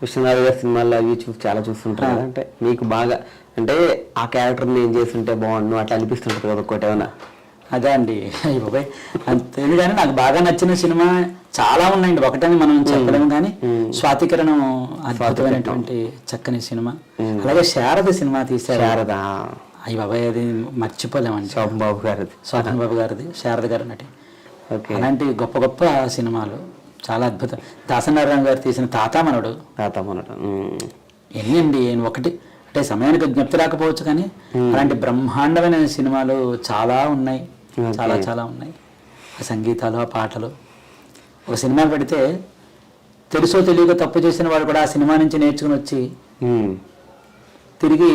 కృష్ణరాజు గారి సినిమాల్లో అవి చాలా చూస్తుంటారు కదా, అంటే మీకు బాగా అంటే ఆ క్యారెక్టర్ నేను చేస్తుంటే బాగుండు అట్లా అనిపిస్తుంటుంది కదా ఒక్కటి ఏమన్నా? అదే అండి బాబాయ్ అంతేది. కానీ నాకు బాగా నచ్చిన సినిమా చాలా ఉన్నాయండి, ఒకటని మనం చెప్పలేము. కానీ స్వాతికిరణం అద్భుతమైనటువంటి చక్కని సినిమా. అలాగే శారద సినిమా తీశారు. శారద అయ్యి బాబాయ్ అది మర్చిపోలేమండి. శోభన్ బాబు గారిది, శోభన్ బాబు గారిది, శారద గారు నటి. అలాంటి గొప్ప గొప్ప సినిమాలు చాలా అద్భుతం. దాసనారాయణ గారు తీసిన తాతామనుడు ఎన్ని అండి, ఒకటి అంటే సమయానికి జ్ఞప్తి రాకపోవచ్చు కానీ అలాంటి బ్రహ్మాండమైన సినిమాలు చాలా ఉన్నాయి, చాలా చాలా ఉన్నాయి. ఆ సంగీతాలు, ఆ పాటలు. ఒక సినిమా పెడితే తెలుసో తెలియక తప్పు చేసిన వాళ్ళు కూడా ఆ సినిమా నుంచి నేర్చుకుని వచ్చి తిరిగి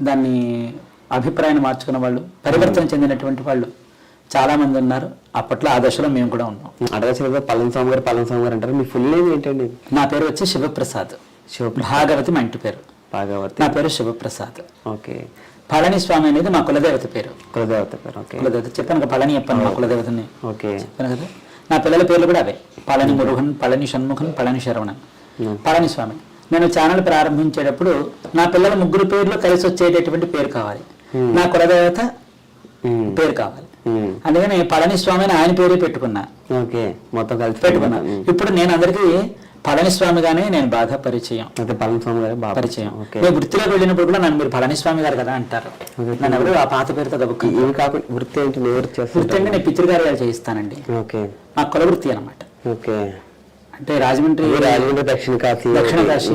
దాన్ని అభిప్రాయాన్ని మార్చుకున్న వాళ్ళు, పరివర్తన చెందినటువంటి వాళ్ళు చాలా మంది ఉన్నారు. అప్పట్లో ఆ దశలో మేము కూడా ఉన్నాం. అడగ పళనిస్వామి గారు అంటారు. మీ ఫుల్ నేమ్ ఏంటండి? నా పేరు వచ్చి శివప్రసాద్. భాగవతి మా ఇంటి పేరు. భాగవతి. నా పేరు శివప్రసాద్. ఓకే. పళనిస్వామి అనేది మా కులదేవత పేరు. కులదేవత పేరు. ఓకే. కులదేవత చెప్పాను కదా, పళని చెప్పాను మా కులదేవతని. ఓకే. చెప్పాను కదా. నా పిల్లల పేర్లు కూడా అవే: పళని మురుగన్, పళని షణ్ముఖన్, పళని శరవణన్, పళనిస్వామి. నేను ఛానల్ ప్రారంభించేటప్పుడు నా పిల్లల ముగ్గురు పేర్లు కలిసి వచ్చేటటువంటి పేరు కావాలి, నా కులదేవత పేరు కావాలి. అందుకని పళనిస్వామి అని ఆయన పేరే పెట్టుకున్నా. ఓకే. మొత్తం కలిసి పెట్టుకున్నా. ఇప్పుడు నేను అందరికీ పళనిస్వామిగానే నేను బాగా పరిచయం. పళనిస్వామి గారు పరిచయం. నేను వృత్తిలోకి వెళ్ళినప్పుడు కూడా నన్ను మీరు పళనిస్వామి గారు కదా అంటారు. నన్ను ఎవరు ఆ పాత పేరుతో దొబ్బక. ఇవి కాకుండా వృత్తి ఏంటి? వృత్తి అంటే నేను పితృకార్యాలు చేయిస్తానండి. ఓకే. నా కుల వృత్తి అనమాట. ఓకే. అంటే రాజమండ్రి దక్షిణ కాశీ.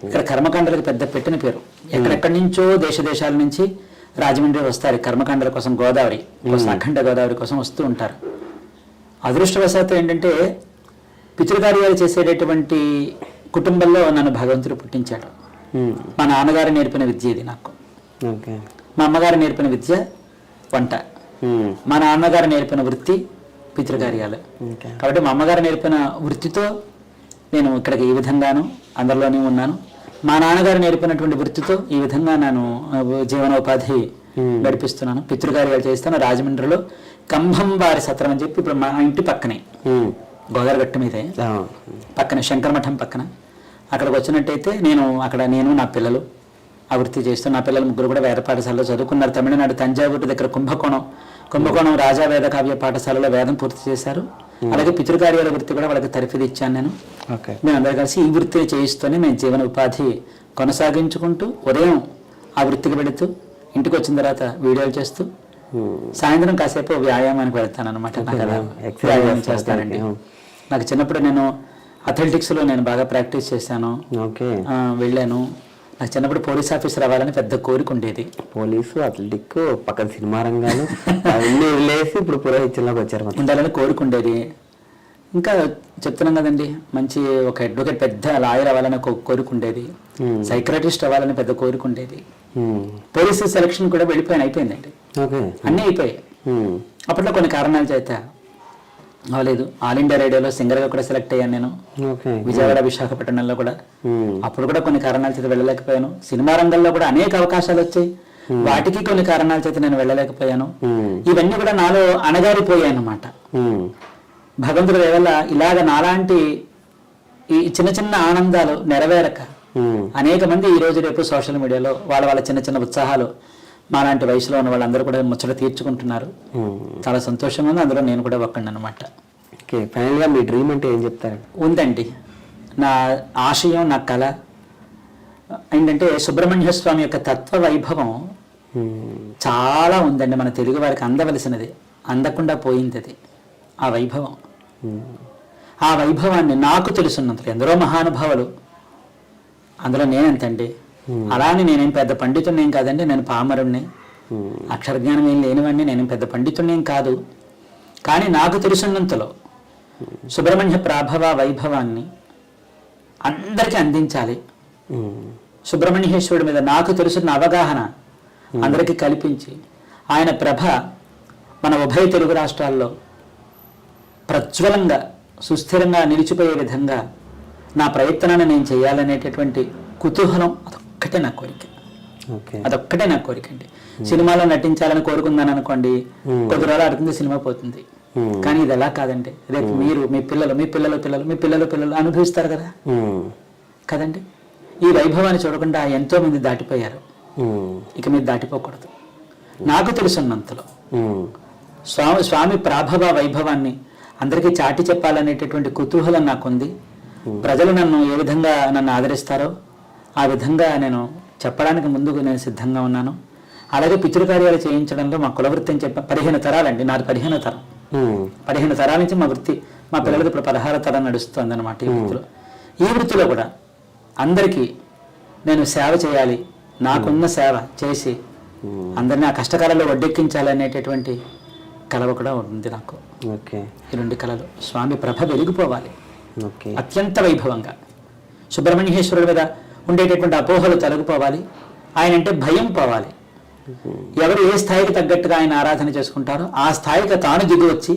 ఇక్కడ కర్మకాండలకు పెద్ద పెట్టిన పేరు. ఎక్కడెక్కడి నుంచో దేశాల నుంచి రాజమండ్రి వస్తారు కర్మకాండల కోసం. గోదావరి కోసం, అఖండ గోదావరి కోసం వస్తూ ఉంటారు. అదృష్టవశాత్తు ఏంటంటే పితృకార్యాలు చేసేటటువంటి కుటుంబంలో నన్ను భగవంతుడు పుట్టించాడు. మా నాన్నగారు నేర్పిన విద్య ఇది నాకు. మా అమ్మగారు నేర్పిన విద్య వంట, మా నాన్నగారు నేర్పిన వృత్తి పితృకార్యాలు. కాబట్టి మా అమ్మగారు నేర్పిన వృత్తితో నేను ఇక్కడికి ఈ విధంగాను అందరిలోనే ఉన్నాను. మా నాన్నగారు నేర్పినటువంటి వృత్తితో ఈ విధంగా నేను జీవనోపాధి గడిపిస్తున్నాను. పితృకార్యాలు చేస్తాను. రాజమండ్రిలో కంభంబారి సత్రం అని చెప్పి ఇప్పుడు మా ఇంటి పక్కనే, గోదావరి గట్టు మీదే పక్కన, శంకరమఠం పక్కన. అక్కడికి వచ్చినట్టయితే నేను నా పిల్లలు ఆ వృత్తి చేస్తాను. నా పిల్లలు ముగ్గురు కూడా వేద పాఠశాలలో చదువుకున్నారు. తమిళనాడు తంజావూరు దగ్గర కుంభకోణం రాజా వేద కావ్య పాఠశాలలో వేదం పూర్తి చేశారు. అలాగే పితృకార్యాల వృత్తి కూడా వాళ్ళకి తరఫీదు ఇచ్చాను నేను. మేము అందరూ కలిసి ఈ వృత్తిని చేయిస్తూనే మేము జీవన ఉపాధి కొనసాగించుకుంటూ ఉదయం ఆ వృత్తికి వెళుతూ ఇంటికి వచ్చిన తర్వాత వీడియోలు చేస్తూ సాయంత్రం కాసేపు వ్యాయామానికి వెళ్తాను అనమాట. వ్యాయామం చేస్తానండి. నాకు చిన్నప్పుడు నేను అథ్లెటిక్స్లో నేను బాగా ప్రాక్టీస్ చేశాను, వెళ్ళాను. నాకు చిన్నప్పుడు పోలీస్ ఆఫీసర్ అవ్వాలని పెద్ద కోరిక ఉండేది. పోలీసు, అథ్లెటిక్, పక్కన సినిమా రంగాలు అన్నీ వదిలేసి ఇప్పుడు పురోహిత్యంలోకి వచ్చారు. ఉండాలని కోరిక ఉండేది. ఇంకా చెప్తున్నాం కదండి, మంచి ఒక అడ్వకేట్, పెద్ద లాయర్ అవ్వాలని కోరిక ఉండేది. సైక్రటిస్ట్ అవ్వాలని పెద్ద కోరిక ఉండేది. పోలీసు సెలక్షన్ కూడా అయిపోయిందండి. అన్నీ అయిపోయాయి. అప్పట్లో కొన్ని కారణాల చేత అవ్వలేదు. ఆల్ ఇండియా రేడియోలో సింగర్గా కూడా సెలెక్ట్ అయ్యాను నేను, విజయవాడ, విశాఖపట్నంలో కూడా. అప్పుడు కూడా కొన్ని కారణాల చేత వెళ్ళలేకపోయాను. సినిమా రంగంలో కూడా అనేక అవకాశాలు వచ్చాయి, వాటికి కొన్ని కారణాల చేత నేను వెళ్ళలేకపోయాను. ఇవన్నీ కూడా నాలో అణగారిపోయాయి అన్నమాట. భగవంతుడి దయ వల్ల ఇలాగ నాలాంటి ఈ చిన్న చిన్న ఆనందాలు నెరవేరక అనేక మంది ఈ రోజు రేపు సోషల్ మీడియాలో వాళ్ళ చిన్న చిన్న ఉత్సాహాలు మాలాంటి వయసులో ఉన్న వాళ్ళందరూ కూడా ముచ్చట తీర్చుకుంటున్నారు. చాలా సంతోషంగా ఉంది. అందులో నేను కూడా ఒక్కడిని అనమాట. ఫైనల్గా మీ డ్రీమ్ అంటే ఏం చెప్తారు? ఉందండి, నా ఆశయం, నా కళ ఏంటంటే సుబ్రహ్మణ్య స్వామి యొక్క తత్వ వైభవం చాలా ఉందండి. మన తెలుగు వారికి అందవలసినది, అందకుండా పోయింది అది. ఆ వైభవం, ఆ వైభవాన్ని నాకు తెలుసున్నంతలో, ఎందరో మహానుభావులు, అందులో నేనెంతండి. అలానే నేనేం పెద్ద పండితుడిని ఏం కాదండి. నేను పామరుణ్ణి, అక్షరజ్ఞానం ఏం లేనివాడిని. నేనేం పెద్ద పండితుడిని ఏం కాదు. కానీ నాకు తెలుసున్నంతలో సుబ్రహ్మణ్య ప్రాభవ వైభవాన్ని అందరికీ అందించాలి. సుబ్రహ్మణ్యేశ్వరుడి మీద నాకు తెలుసున్న అవగాహన అందరికీ కల్పించి ఆయన ప్రభ మన ఉభయ తెలుగు రాష్ట్రాల్లో ప్రజ్వలంగా సుస్థిరంగా నిలిచిపోయే విధంగా నా ప్రయత్నాన్ని నేను చేయాలనేటటువంటి కుతూహలం అదొక్కటే నా కోరిక. అదొక్కటే నా కోరిక అండి. సినిమాలో నటించాలని కోరుకుందాను అనుకోండి, కొద్ది రోజులు ఆడుతుంది, సినిమా పోతుంది. కానీ ఇది ఎలా కాదండి. రేపు మీరు, మీ పిల్లలు అనుభవిస్తారు కదా కదండి. ఈ వైభవాన్ని చూడకుండా ఎంతో మంది దాటిపోయారు. ఇక మీరు దాటిపోకూడదు. నాకు తెలుసున్నంతలో స్వామి ప్రాభవ వైభవాన్ని అందరికీ చాటి చెప్పాలనేటటువంటి కుతూహలం నాకుంది. ప్రజలు నన్ను ఏ విధంగా నన్ను ఆదరిస్తారో ఆ విధంగా నేను చెప్పడానికి ముందుకు నేను సిద్ధంగా ఉన్నాను. అలాగే పితృకార్యాలు చేయించడంలో మా కులవృత్తి అని చెప్పి 15 తరాలండి. నాది 15వ తరం. 15 తరాల నుంచి మా వృత్తి, మా పిల్లలకి ఇప్పుడు 16వ తరం నడుస్తుంది అన్నమాట ఈ వృత్తిలో. ఈ వృత్తిలో కూడా అందరికీ నేను సేవ చేయాలి, నాకున్న సేవ చేసి అందరినీ ఆ కష్టకాలంలో వడ్డెక్కించాలనేటటువంటి కళ కూడా ఉంది నాకు. ఈ 2 కళలు స్వామి ప్రభ వెలిగిపోవాలి అత్యంత వైభవంగా. సుబ్రహ్మణ్యేశ్వరుడి మీద ఉండేటటువంటి అపోహలు తొలగిపోవాలి. ఆయన అంటే భయం పోవాలి. ఎవరు ఏ స్థాయికి తగ్గట్టుగా ఆయన ఆరాధన చేసుకుంటారో ఆ స్థాయికి తాను దిగి వచ్చి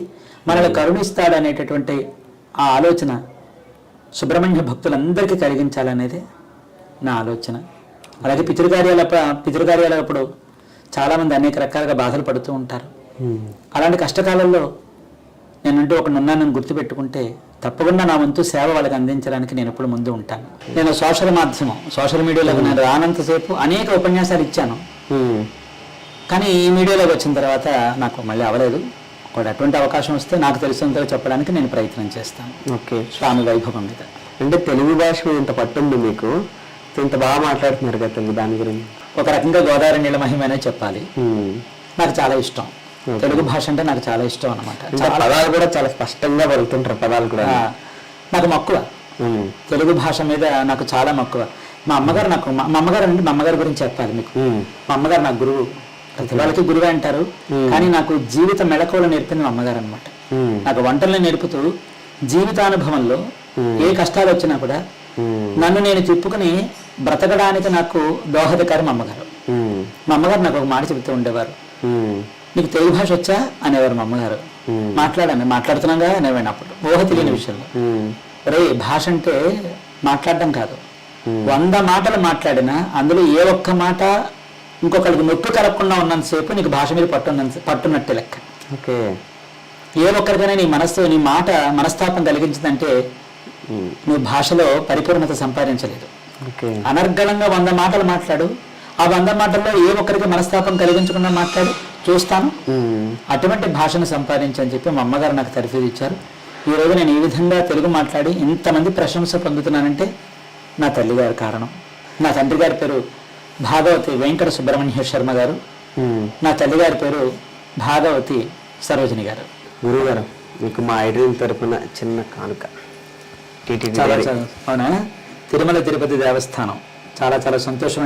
మనల్ని కరుణిస్తాడు అనేటటువంటి ఆ ఆలోచన సుబ్రహ్మణ్య భక్తులందరికీ కలిగించాలనేది నా ఆలోచన. అలాగే పితృకార్యాలప్పుడు చాలామంది అనేక రకాలుగా బాధలు పడుతూ ఉంటారు. అలాంటి కష్టకాలంలో నేనంటూ ఒకడున్నానని గుర్తుపెట్టుకుంటే తప్పకుండా నా వంతు సేవ వాళ్ళకి అందించడానికి నేను ఎప్పుడు ముందు ఉంటాను. నేను సోషల్ మీడియాలో నేను రానంతసేపు అనేక ఉపన్యాసాలు ఇచ్చాను. కానీ ఈ మీడియాలోకి వచ్చిన తర్వాత నాకు మళ్ళీ అవ్వలేదు. ఒకటి అటువంటి అవకాశం వస్తే నాకు తెలిసినంతగా చెప్పడానికి నేను ప్రయత్నం చేస్తాను. స్వామి వైభవం మీద. అంటే తెలుగు భాష మీద ఇంత పట్టుంది మీకు, ఇంత బాగా మాట్లాడుతున్నారు కదా తెలుగు, దాని గురించి ఒక రకంగా గోదావరి నీళ్ళ మహిమనే చెప్పాలి. నాకు చాలా ఇష్టం తెలుగు భాష అంటే, నాకు చాలా ఇష్టం అనమాట. పదాలు కూడా చాలా స్పష్టంగా పలుకుతుంటారు. పదాలు కూడా నాకు మక్కువ. తెలుగు భాష మీద నాకు చాలా మక్కువ. మా అమ్మగారు మా అమ్మగారి గురించి చెప్పాలి మీకు. మా అమ్మగారు నాకు గురువు. ప్రతి వాళ్ళకి గురువే అంటారు, కానీ నాకు జీవిత మెళకువలు నేర్పింది మా అమ్మగారు అనమాట. నాకు వంటల్ని నేర్పుతూ జీవితానుభవంలో ఏ కష్టాలు వచ్చినా కూడా నన్ను నేను తిప్పుకుని బ్రతకడానికి నాకు దోహదకారి మా అమ్మగారు. మా అమ్మగారు నాకు ఒక మాట చెబుతూ ఉండేవారు, నీకు తెలుగు భాష వచ్చా అనేవారు మా అమ్మగారు. మాట్లాడుతున్నాగా అనేవాడిని అప్పుడు ఊహ తెలియని విషయంలో. భాష అంటే మాట్లాడడం కాదు, 100 మాటలు మాట్లాడినా అందులో ఏ ఒక్క మాట ఇంకొకరికి నొప్పి కలగకుండా ఉన్నంతసేపు నీకు భాష మీద పట్టున్నట్టే లెక్క. ఏ ఒక్కరికైనా నీ మాట మనస్తాపం కలిగించిందంటే నువ్వు భాషలో పరిపూర్ణత సంపాదించలేదు. అనర్గళంగా 100 మాటలు మాట్లాడు, ఆ 100 మాటల్లో ఏ ఒక్కరికి మనస్తాపం కలిగించకుండా మాట్లాడు, చూస్తాను. అటువంటి భాషను సంపాదించని చెప్పి మా అమ్మగారు నాకు తర్ఫీదు ఇచ్చారు. ఈ రోజు నేను ఈ విధంగా తెలుగు మాట్లాడి ఇంతమంది ప్రశంస పొందుతున్నానంటే నా తల్లి గారి కారణం. నా తండ్రి గారి పేరు భాగవతి వెంకట సుబ్రహ్మణ్య శర్మ గారు, నా తల్లి గారి పేరు భాగవతి సరోజిని గారు. గురువు గారు, మీకు మా ఐడియల్ తరపున చిన్న కానుక. అవునా? తిరుమల తిరుపతి దేవస్థానం చాలా చాలా సంతోషం.